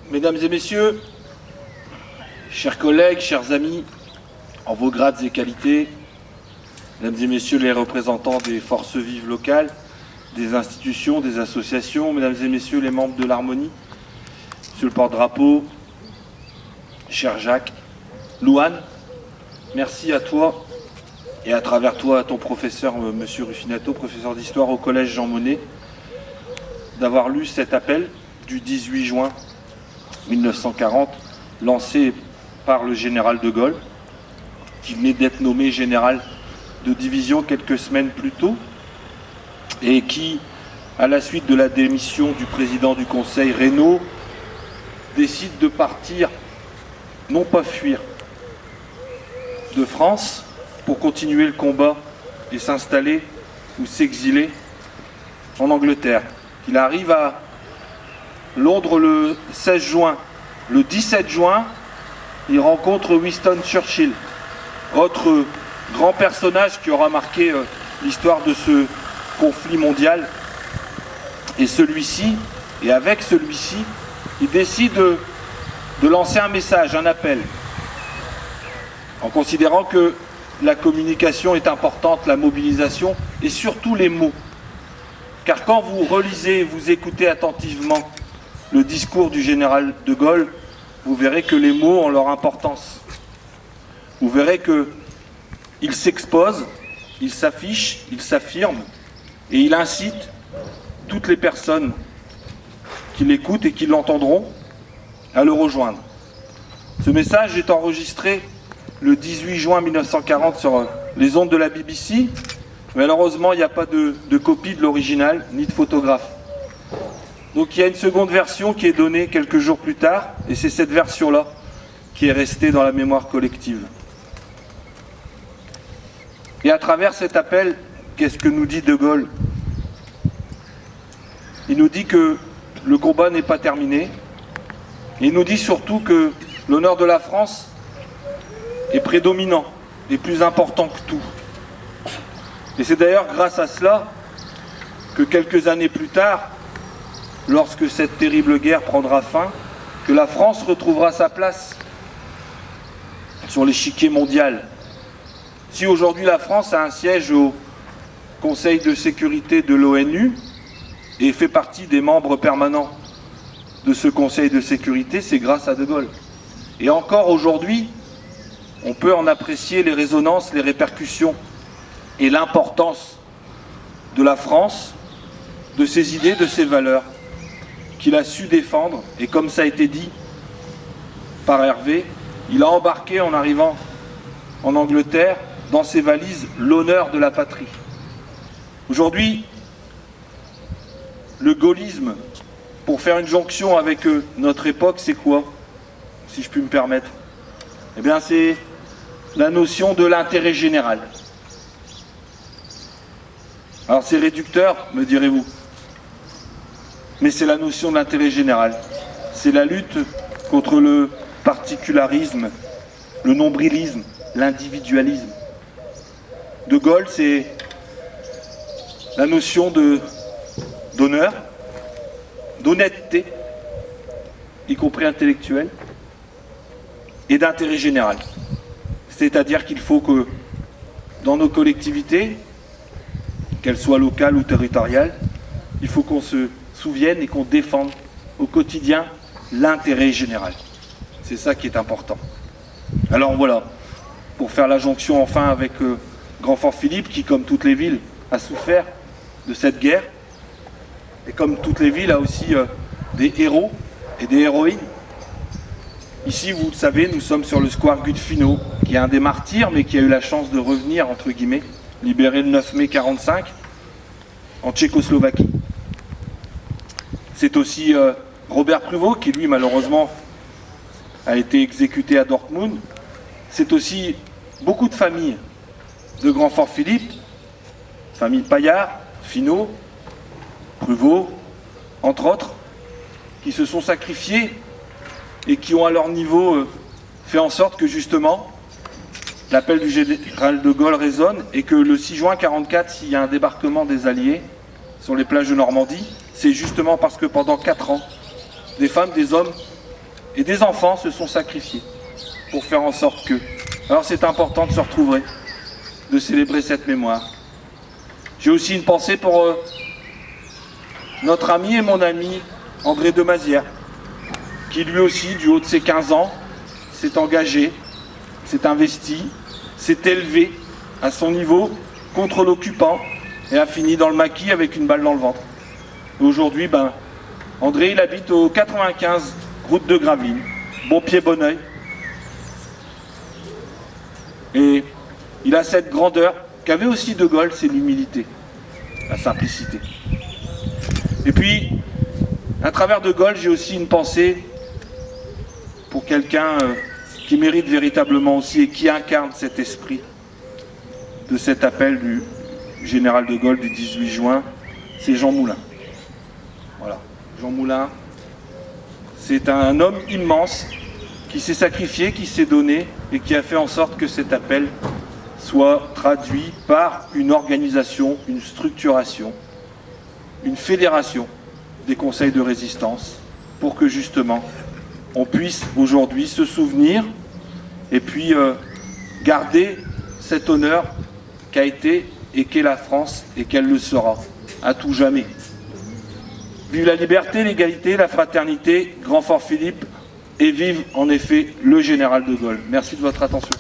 Mesdames et messieurs, chers collègues, chers amis, en vos grades et qualités, mesdames et messieurs les représentants des forces vives locales, des institutions, des associations, mesdames et messieurs les membres de l'Harmonie, monsieur le porte-drapeau, cher Jacques, Louane, merci à toi et à travers toi à ton professeur, monsieur Ruffinato, professeur d'histoire au collège Jean Monnet, d'avoir lu cet appel du 18 juin 1940, lancé par le général de Gaulle, qui venait d'être nommé général de division quelques semaines plus tôt, et qui, à la suite de la démission du président du Conseil, Reynaud, décide de partir, non pas fuir, de France pour continuer le combat et s'installer ou s'exiler en Angleterre. Il arrive à Londres le 16 juin. Le 17 juin, il rencontre Winston Churchill, autre grand personnage qui aura marqué l'histoire de ce conflit mondial. Et celui-ci, et avec celui-ci, il décide de lancer un message, un appel, en considérant que la communication est importante, la mobilisation, et surtout les mots. Car quand vous relisez, vous écoutez attentivement le discours du général de Gaulle, vous verrez que les mots ont leur importance. Vous verrez qu'il s'expose, il s'affiche, il s'affirme, et il incite toutes les personnes qui l'écoutent et qui l'entendront à le rejoindre. Ce message est enregistré le 18 juin 1940 sur les ondes de la BBC. Malheureusement, il n'y a pas de copie de l'original, ni de photographe. Donc il y a une seconde version qui est donnée quelques jours plus tard, et c'est cette version-là qui est restée dans la mémoire collective. Et à travers cet appel, qu'est-ce que nous dit de Gaulle? Il nous dit que le combat n'est pas terminé. Il nous dit surtout que l'honneur de la France est prédominant et plus important que tout. Et c'est d'ailleurs grâce à cela que quelques années plus tard, lorsque cette terrible guerre prendra fin, que la France retrouvera sa place sur l'échiquier mondial. Si aujourd'hui la France a un siège au Conseil de sécurité de l'ONU et fait partie des membres permanents de ce Conseil de sécurité, c'est grâce à De Gaulle. Et encore aujourd'hui, on peut en apprécier les résonances, les répercussions et l'importance de la France, de ses idées, de ses valeurs, qu'il a su défendre. Et comme ça a été dit par Hervé, il a embarqué en arrivant en Angleterre dans ses valises l'honneur de la patrie. Aujourd'hui, le gaullisme, pour faire une jonction avec notre époque, c'est quoi, si je puis me permettre? Eh bien, c'est la notion de l'intérêt général. Alors c'est réducteur, me direz-vous, mais c'est la notion de l'intérêt général. C'est la lutte contre le particularisme, le nombrilisme, l'individualisme. De Gaulle, c'est la notion d'honneur, d'honnêteté, y compris intellectuelle, et d'intérêt général. C'est-à-dire qu'il faut que dans nos collectivités, qu'elles soient locales ou territoriales, il faut qu'on se souvienne et qu'on défende au quotidien l'intérêt général. C'est ça qui est important. Alors voilà, pour faire la jonction enfin avec Grand-Fort-Philippe, qui comme toutes les villes a souffert de cette guerre, et comme toutes les villes a aussi des héros et des héroïnes. Ici, vous le savez, nous sommes sur le square Gudfino, qui est un des martyrs, mais qui a eu la chance de revenir, entre guillemets, libéré le 9 mai 1945, en Tchécoslovaquie. C'est aussi Robert Pruvot, qui lui, malheureusement, a été exécuté à Dortmund. C'est aussi beaucoup de familles de Grand-Fort-Philippe, famille Paillard, Finot, Pruvot, entre autres, qui se sont sacrifiés et qui ont à leur niveau fait en sorte que justement l'appel du général de Gaulle résonne et que le 6 juin 1944, s'il y a un débarquement des Alliés sur les plages de Normandie, c'est justement parce que pendant 4 ans, des femmes, des hommes et des enfants se sont sacrifiés pour faire en sorte que. Alors c'est important de se retrouver, de célébrer cette mémoire. J'ai aussi une pensée pour notre ami et mon ami André de Mazières, qui lui aussi, du haut de ses 15 ans, s'est engagé, s'est investi, s'est élevé à son niveau contre l'occupant et a fini dans le maquis avec une balle dans le ventre. Aujourd'hui, André, il habite au 95 route de Gravelines, bon pied, bon oeil. Et il a cette grandeur qu'avait aussi De Gaulle, c'est l'humilité, la simplicité. Et puis, à travers De Gaulle, j'ai aussi une pensée pour quelqu'un qui mérite véritablement aussi et qui incarne cet esprit de cet appel du général De Gaulle du 18 juin, c'est Jean Moulin. Voilà, Jean Moulin, c'est un homme immense qui s'est sacrifié, qui s'est donné et qui a fait en sorte que cet appel soit traduit par une organisation, une structuration, une fédération des conseils de résistance pour que justement on puisse aujourd'hui se souvenir et puis garder cet honneur qu'a été et qu'est la France et qu'elle le sera à tout jamais. Vive la liberté, l'égalité, la fraternité, Grand Fort Philippe, et vive en effet le général de Gaulle. Merci de votre attention.